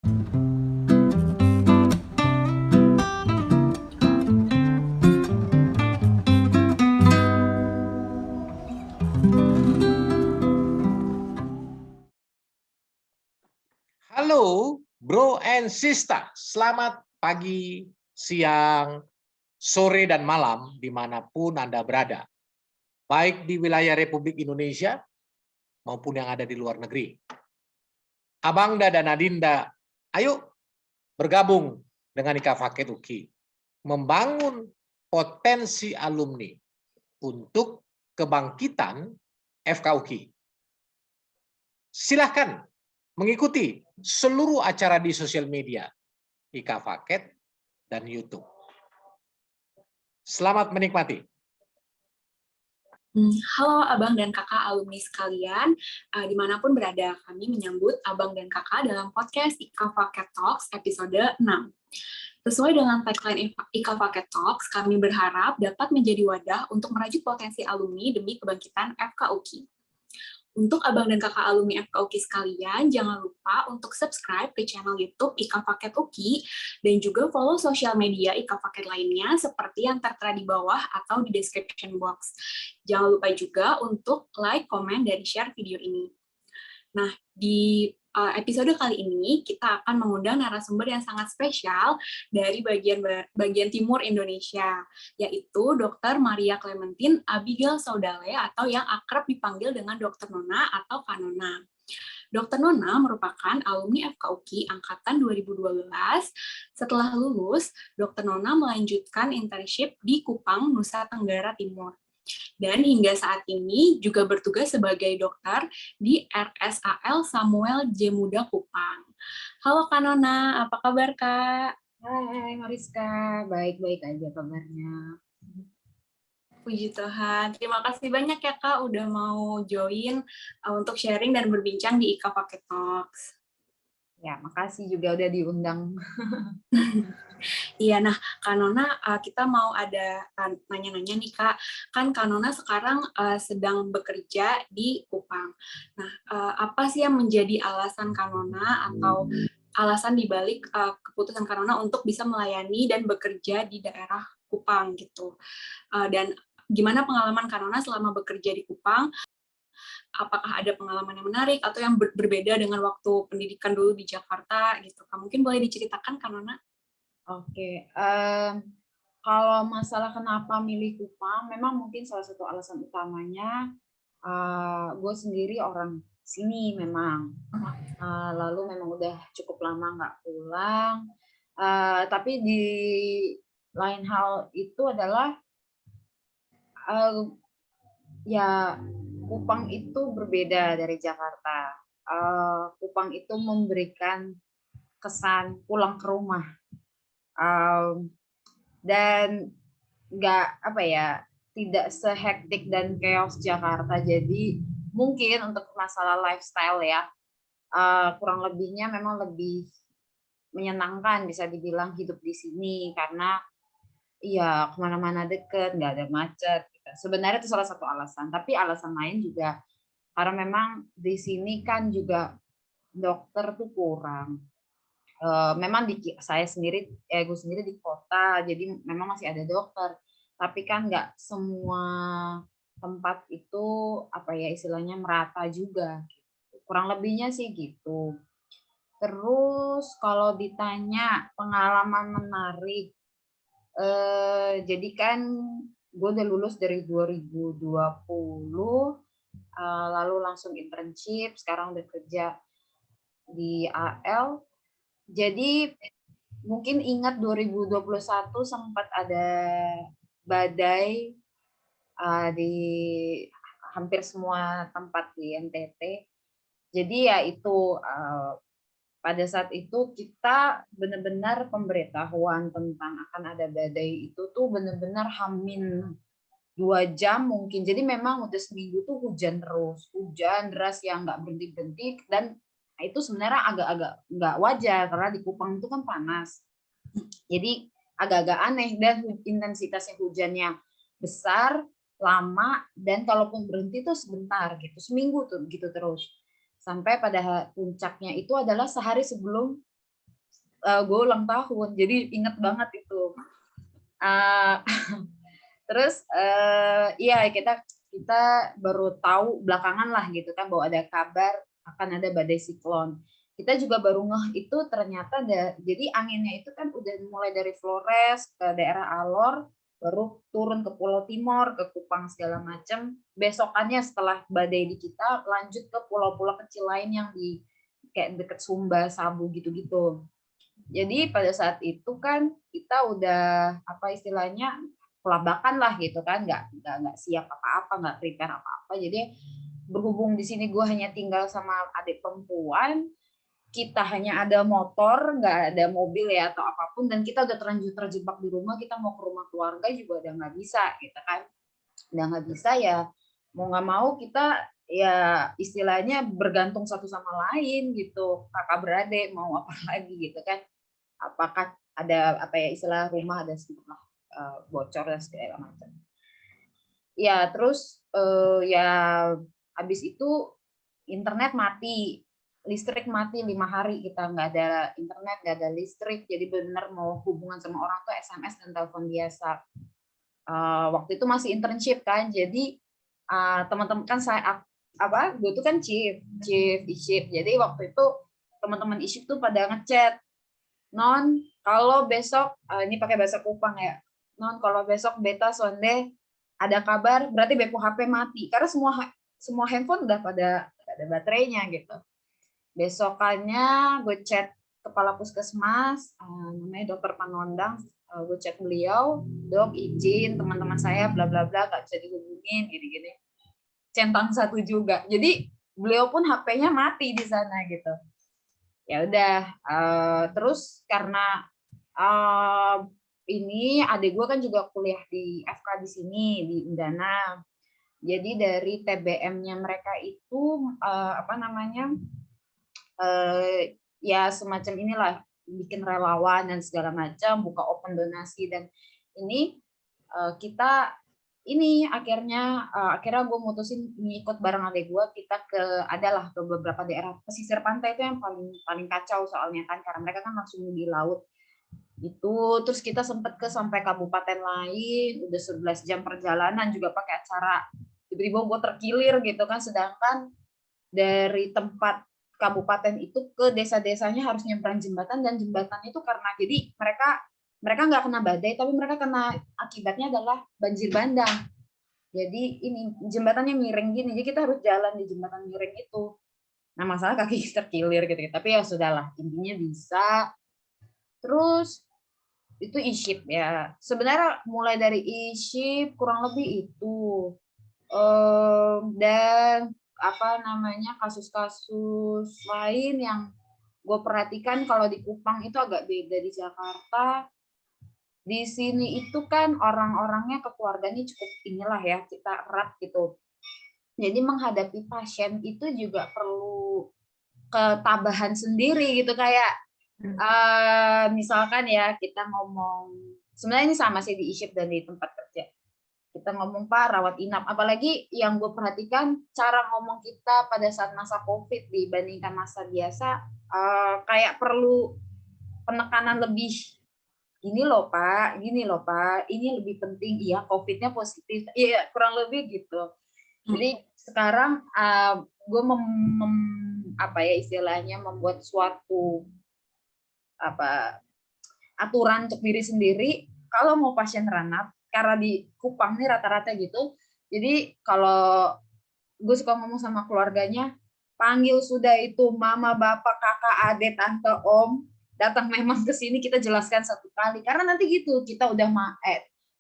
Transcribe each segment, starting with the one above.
Halo, bro and sister. Selamat pagi, siang, sore, dan malam dimanapun Anda berada. Baik di wilayah Republik Indonesia maupun yang ada di luar negeri. Abangda dan Adinda, ayo bergabung dengan IKA Faket UKI. Membangun potensi alumni untuk kebangkitan FKUKI. Silahkan mengikuti seluruh acara di sosial media IKA Faket dan YouTube. Selamat menikmati. Halo Abang dan Kakak alumni sekalian, dimanapun berada, kami menyambut Abang dan Kakak dalam podcast IKA Faket Talks episode 6. Sesuai dengan tagline IKA Faket Talks, kami berharap dapat menjadi wadah untuk merajut potensi alumni demi kebangkitan FKUKI. Untuk Abang dan Kakak alumni FKUKI sekalian, jangan lupa untuk subscribe ke channel YouTube IKA Faket UKI dan juga follow sosial media IKA Faket lainnya seperti yang tertera di bawah atau di description box. Jangan lupa juga untuk like, komen, dan share video ini. Nah, di episode kali ini kita akan mengundang narasumber yang sangat spesial dari bagian timur Indonesia, yaitu Dr. Maria Clementine Abigail Saudale atau yang akrab dipanggil dengan Dr. Nona atau Kak Nona. Dr. Nona merupakan alumni FKUKI angkatan 2012. Setelah lulus, Dr. Nona melanjutkan internship di Kupang, Nusa Tenggara Timur. Dan hingga saat ini juga bertugas sebagai dokter di RSAL Samuel J. Muda Kupang. Halo Kak Nona, apa kabar Kak? Hai Mariska, baik-baik aja kabarnya. Puji Tuhan, terima kasih banyak ya Kak udah mau join untuk sharing dan berbincang di IKA Faket Talks. Ya, makasih juga udah diundang. Iya, nah Kak Nona, kita mau ada nanya-nanya nih Kak. Kan Kak Nona sekarang sedang bekerja di Kupang. Nah, apa sih yang menjadi alasan Kak Nona atau alasan dibalik keputusan Kak Nona untuk bisa melayani dan bekerja di daerah Kupang gitu? Dan gimana pengalaman Kak Nona selama bekerja di Kupang? Apakah ada pengalaman yang menarik atau yang berbeda dengan waktu pendidikan dulu di Jakarta gitu? Kak, mungkin boleh diceritakan Kak Nona? Oke, kalau masalah kenapa milih Kupang, memang mungkin salah satu alasan utamanya gue sendiri orang sini memang. Lalu memang udah cukup lama nggak pulang. Tapi di lain hal itu adalah ya Kupang itu berbeda dari Jakarta. Kupang itu memberikan kesan pulang ke rumah. Dan nggak tidak sehektik dan chaos Jakarta. Jadi mungkin untuk masalah lifestyle ya kurang lebihnya memang lebih menyenangkan bisa dibilang hidup di sini karena ya kemana-mana deket, nggak ada macet. Gitu. Sebenarnya itu salah satu alasan. Tapi alasan lain juga karena memang di sini kan juga dokter tuh kurang. Memang gue sendiri di kota, jadi memang masih ada dokter. Tapi kan nggak semua tempat itu istilahnya merata juga. Kurang lebihnya sih gitu. Terus kalau ditanya pengalaman menarik, jadi kan gue udah lulus dari 2020, lalu langsung internship, sekarang udah kerja di AL. Jadi mungkin ingat 2021 sempat ada badai di hampir semua tempat di NTT. Jadi ya itu pada saat itu kita benar-benar pemberitahuan tentang akan ada badai itu tuh benar-benar hamin 2 jam mungkin. Jadi memang udah seminggu tuh hujan terus, hujan deras yang nggak berhenti-berhenti dan itu sebenarnya agak-agak nggak wajar karena di Kupang itu kan panas. Jadi agak-agak aneh dan intensitasnya hujannya besar, lama, dan kalaupun berhenti tuh sebentar gitu, seminggu tuh gitu terus. Sampai pada puncaknya itu adalah sehari sebelum gue ulang tahun, jadi inget banget itu. Uh, Terus iya kita baru tahu belakangan lah gitu kan bahwa ada kabar akan ada badai siklon. Kita juga baru ngeh itu ternyata jadi anginnya itu kan udah mulai dari Flores ke daerah Alor, baru turun ke Pulau Timor, ke Kupang segala macam. Besokannya setelah badai di kita lanjut ke pulau-pulau kecil lain yang di kayak deket Sumba, Sabu gitu-gitu. Jadi pada saat itu kan kita udah apa istilahnya kelabakan lah gitu kan, nggak siap apa-apa, nggak prepare apa-apa. Jadi berhubung di sini gue hanya tinggal sama adik perempuan, kita hanya ada motor, nggak ada mobil ya atau apapun, dan kita udah terjebak di rumah, kita mau ke rumah keluarga juga udah nggak bisa gitu kan, udah nggak bisa ya mau nggak mau kita ya istilahnya bergantung satu sama lain gitu, kakak beradik mau apa lagi gitu kan, apakah ada apa ya istilah rumah ada sedikit bocor dan segala macam. Ya terus ya habis itu internet mati, listrik mati 5 hari, kita nggak ada internet, nggak ada listrik, jadi benar mau hubungan sama orang tuh SMS dan telepon biasa. Waktu itu masih internship kan, jadi teman-teman kan gue tuh kan chief e-ship, jadi waktu itu teman-teman e-ship tuh pada ngechat, Non, kalau besok, ini pakai bahasa Kupang ya, Non, kalau besok beta sonde ada kabar, berarti bepo HP mati. Karena semua handphone udah pada ada baterainya gitu. Besokannya gue chat kepala puskesmas, namanya Dokter Panondang, gue chat beliau, Dok izin teman-teman saya bla bla bla nggak bisa dihubungin, gini-gini. Centang satu juga. Jadi beliau pun HP-nya mati di sana gitu. Ya udah terus karena ini adik gue kan juga kuliah di FK di sini di Undana, jadi dari TBM-nya mereka itu apa namanya ya semacam inilah bikin relawan dan segala macam, buka open donasi, dan ini kita ini akhirnya gue mutusin ngikut bareng adik gue, kita adalah ke beberapa daerah pesisir pantai itu yang paling kacau soalnya kan, karena mereka kan langsung di laut itu. Terus kita sempat sampai kabupaten lain, udah 11 jam perjalanan juga pakai acara, tiba-tiba gue terkilir gitu kan, sedangkan dari tempat kabupaten itu ke desa-desanya harus nyebrang jembatan, dan jembatan itu karena jadi mereka nggak kena badai, tapi mereka kena akibatnya adalah banjir bandang. Jadi ini jembatannya miring gini, jadi kita harus jalan di jembatan miring itu. Nah masalah kaki terkilir gitu, tapi ya sudahlah, intinya bisa. Terus itu e-ship ya. Sebenarnya mulai dari e-ship kurang lebih itu. Dan apa namanya kasus-kasus lain yang gue perhatikan kalau di Kupang itu agak beda di Jakarta. Di sini itu kan orang-orangnya keluarganya cukup inilah ya, kita erat gitu. Jadi menghadapi pasien itu juga perlu ketabahan sendiri gitu, kayak misalkan ya kita ngomong, sebenarnya ini sama sih di e-ship dan di tempat kerja. Kita ngomong Pak rawat inap, apalagi yang gue perhatikan cara ngomong kita pada saat masa COVID dibandingkan masa biasa, kayak perlu penekanan lebih. Gini loh Pak, ini lebih penting, iya COVID-nya positif, iya kurang lebih gitu. Jadi sekarang gue apa ya istilahnya membuat suatu aturan untuk diri sendiri, kalau mau pasien ranap, karena di Kupang nih rata-rata gitu, jadi kalau gue suka ngomong sama keluarganya, panggil sudah itu mama, bapak, kakak, adik, tante, om, datang memang ke sini, kita jelaskan satu kali, karena nanti gitu kita udah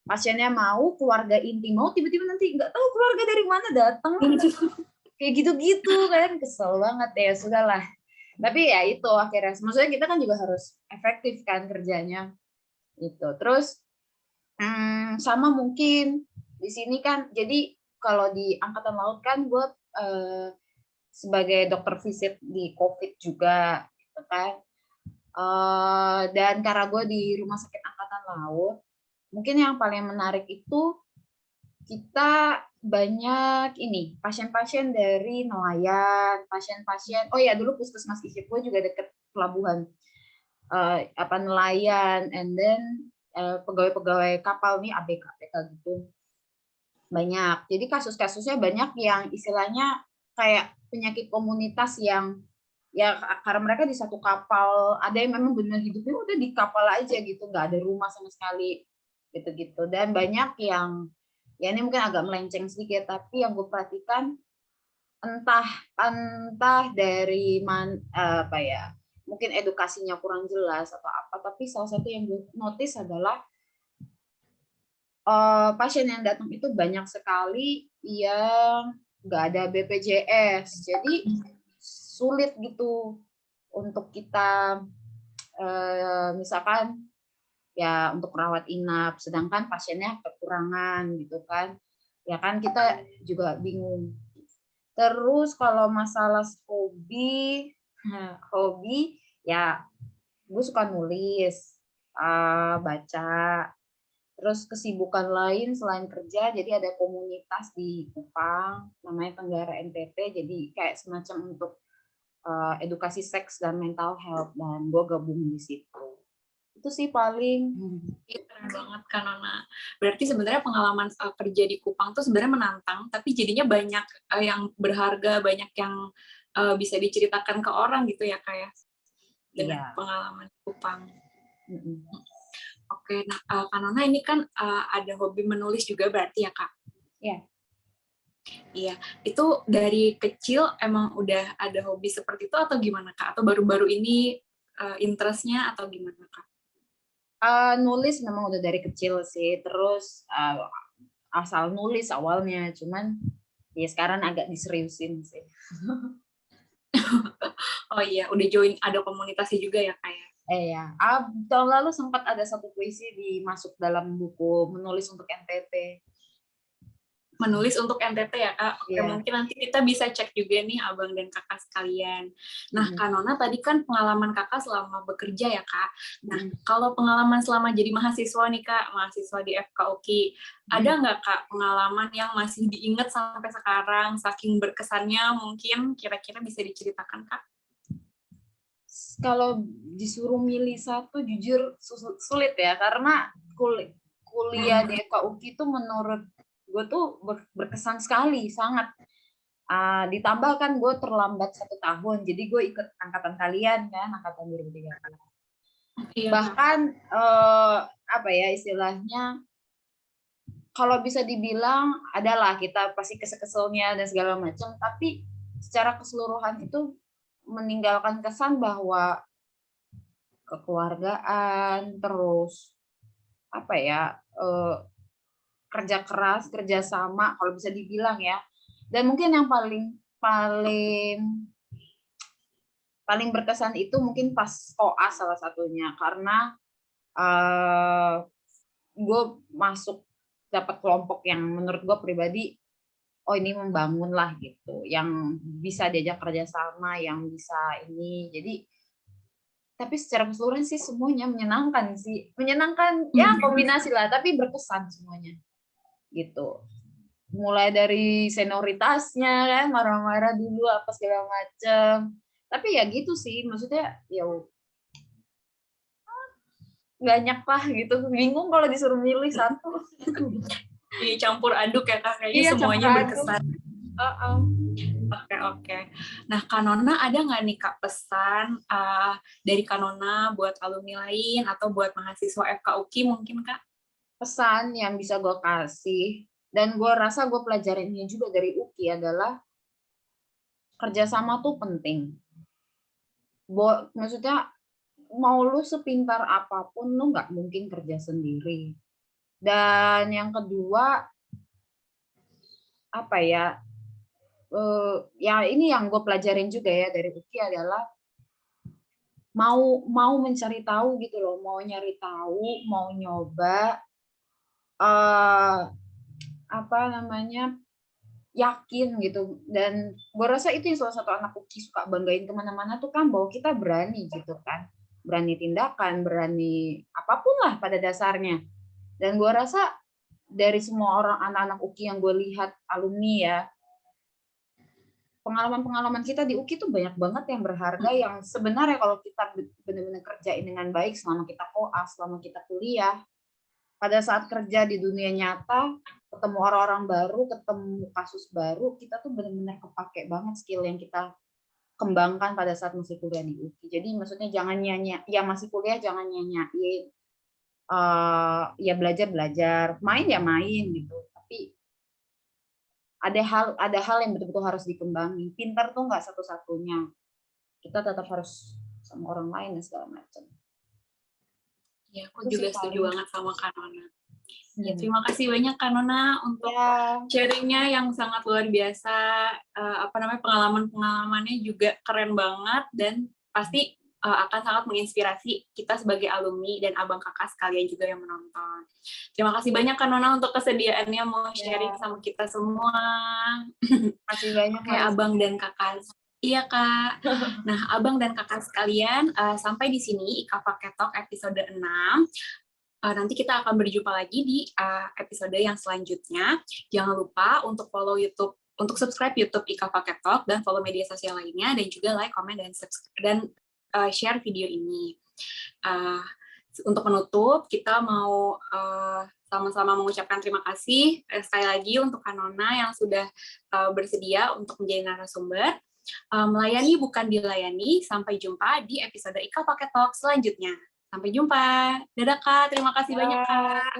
pasiennya mau, keluarga inti mau, tiba-tiba nanti nggak tahu keluarga dari mana datang, kayak gitu-gitu kan, kesel banget ya, sudahlah. Tapi ya itu akhirnya, maksudnya kita kan juga harus efektif kan kerjanya, gitu. Terus sama mungkin di sini kan, jadi kalau di Angkatan Laut kan gue sebagai dokter visit di COVID juga, gitu kan. Dan karena gue di Rumah Sakit Angkatan Laut, mungkin yang paling menarik itu kita banyak ini pasien-pasien dari nelayan, pasien-pasien. Oh ya dulu puskesmas e-ship gue juga deket pelabuhan. nelayan, and then pegawai-pegawai kapal nih, ABK gitu banyak. Jadi kasus-kasusnya banyak yang istilahnya kayak penyakit komunitas yang ya karena mereka di satu kapal, ada yang memang benar hidupnya udah di kapal aja gitu, nggak ada rumah sama sekali gitu-gitu. Dan banyak yang ya ini mungkin agak melenceng sedikit, tapi yang gue perhatikan entah dari apa ya, mungkin edukasinya kurang jelas atau apa, tapi salah satu yang gue notice adalah pasien yang datang itu banyak sekali yang nggak ada BPJS, jadi sulit gitu untuk kita misalkan ya untuk rawat inap, sedangkan pasiennya kekurangan gitu kan, ya kan kita juga bingung. Terus kalau masalah hobi ya gue suka nulis, baca. Terus kesibukan lain selain kerja, jadi ada komunitas di Kupang, namanya Tenggara NTT, jadi kayak semacam untuk edukasi seks dan mental health, dan gue gabung di situ. Itu sih paling. Keren banget Kak Nona. Berarti sebenarnya pengalaman kerja di Kupang tuh sebenarnya menantang, tapi jadinya banyak yang berharga, banyak yang bisa diceritakan ke orang gitu ya Kak ya, dengan pengalaman di Kupang. Oke, nah Kak Nona ini kan ada hobi menulis juga berarti ya Kak? Iya. Iya, itu dari kecil emang udah ada hobi seperti itu atau gimana Kak? Atau baru-baru ini interest-nya atau gimana Kak? Nulis memang udah dari kecil sih, terus asal nulis awalnya, cuman ya sekarang agak diseriusin sih. Oh iya, udah join ada komunitasnya juga ya Kak ya? Ya, tahun lalu sempat ada satu puisi dimasuk dalam buku menulis untuk NTT. Menulis untuk NTT ya Kak? Oke, mungkin nanti kita bisa cek juga nih Abang dan Kakak sekalian. Nah, Kak Nona tadi kan pengalaman Kakak selama bekerja ya Kak. Nah, kalau pengalaman selama jadi mahasiswa nih Kak, mahasiswa di FKUKI, ada nggak Kak pengalaman yang masih diingat sampai sekarang, saking berkesannya mungkin kira-kira bisa diceritakan Kak? Kalau disuruh milih satu, jujur sulit ya, karena kuliah di FKUKI itu menurut gue tuh berkesan sekali, sangat. Ditambah kan gue terlambat 1 tahun, jadi gue ikut angkatan kalian kan, angkatan 2013. Iya. Bahkan apa ya istilahnya, kalau bisa dibilang adalah kita pasti kesel-keselnya dan segala macam, tapi secara keseluruhan itu meninggalkan kesan bahwa kekeluargaan, terus apa ya, kerja keras, kerja sama, kalau bisa dibilang ya. Dan mungkin yang paling berkesan itu mungkin pas koas salah satunya, karena gue masuk dapat kelompok yang menurut gue pribadi, oh ini membangun lah gitu, yang bisa diajak kerja sama, yang bisa ini, jadi tapi secara keseluruhan sih semuanya menyenangkan sih, ya kombinasi lah, tapi berkesan semuanya gitu. Mulai dari senioritasnya kan, marah-marah dulu apa segala macam, tapi ya gitu sih, maksudnya ya banyak lah gitu, bingung kalau disuruh milih satu. Campur aduk ya Kak, kayaknya semuanya berkesan. Oke. Nah, Kak Nona ada nggak nih Kak pesan dari Kak Nona buat alumni lain atau buat mahasiswa FKUKI mungkin Kak? Pesan yang bisa gue kasih, dan gue rasa gue pelajarinnya juga dari UKI adalah kerjasama tuh penting. Maksudnya mau lu sepintar apapun, lu nggak mungkin kerja sendiri. Dan yang kedua, apa ya, ya ini yang gue pelajarin juga ya dari UKI adalah mau mencari tahu gitu loh, mau nyari tahu, mau nyoba, apa namanya, yakin gitu. Dan gue rasa itu yang salah satu anak UKI suka banggain kemana-mana tuh kan, bahwa kita berani gitu kan, berani tindakan, berani apapun lah pada dasarnya. Dan gue rasa dari semua orang anak-anak UKI yang gue lihat alumni ya, pengalaman-pengalaman kita di UKI tuh banyak banget yang berharga yang sebenarnya kalau kita benar-benar kerjain dengan baik selama kita koas, selama kita kuliah, pada saat kerja di dunia nyata, ketemu orang-orang baru, ketemu kasus baru, kita tuh benar-benar kepake banget skill yang kita kembangkan pada saat masih kuliah di UKI. Jadi maksudnya jangan ya masih kuliah jangan nyanyain, ya belajar, main ya main gitu. Tapi ada hal yang betul-betul harus dikembangin. Pintar tuh nggak satu-satunya. Kita tetap harus sama orang lain dan segala macam. Ya, aku juga setuju banget sama Kak Nona. Ya, terima kasih banyak Kak Nona untuk sharingnya yang sangat luar biasa. Pengalaman-pengalamannya juga keren banget dan pasti akan sangat menginspirasi kita sebagai alumni dan abang kakak sekalian juga yang menonton. Terima kasih banyak Kak Nona untuk kesediaannya mau sharing sama kita semua. Terima kasih banyak kayak abang dan kakak. Iya Kak. Nah, abang dan kakak sekalian, sampai di sini Ika Paket Talk episode 6. Nanti kita akan berjumpa lagi di episode yang selanjutnya. Jangan lupa untuk follow YouTube, untuk subscribe YouTube Ika Paket Talk dan follow media sosial lainnya dan juga like, comment, dan subscribe dan share video ini. Untuk penutup, kita mau sama-sama mengucapkan terima kasih sekali lagi untuk Kak Nona yang sudah bersedia untuk menjadi narasumber. Melayani bukan dilayani. Sampai jumpa di episode Ika Paket Talk selanjutnya. Sampai jumpa. Dadah Kak, terima kasih banyak Kak.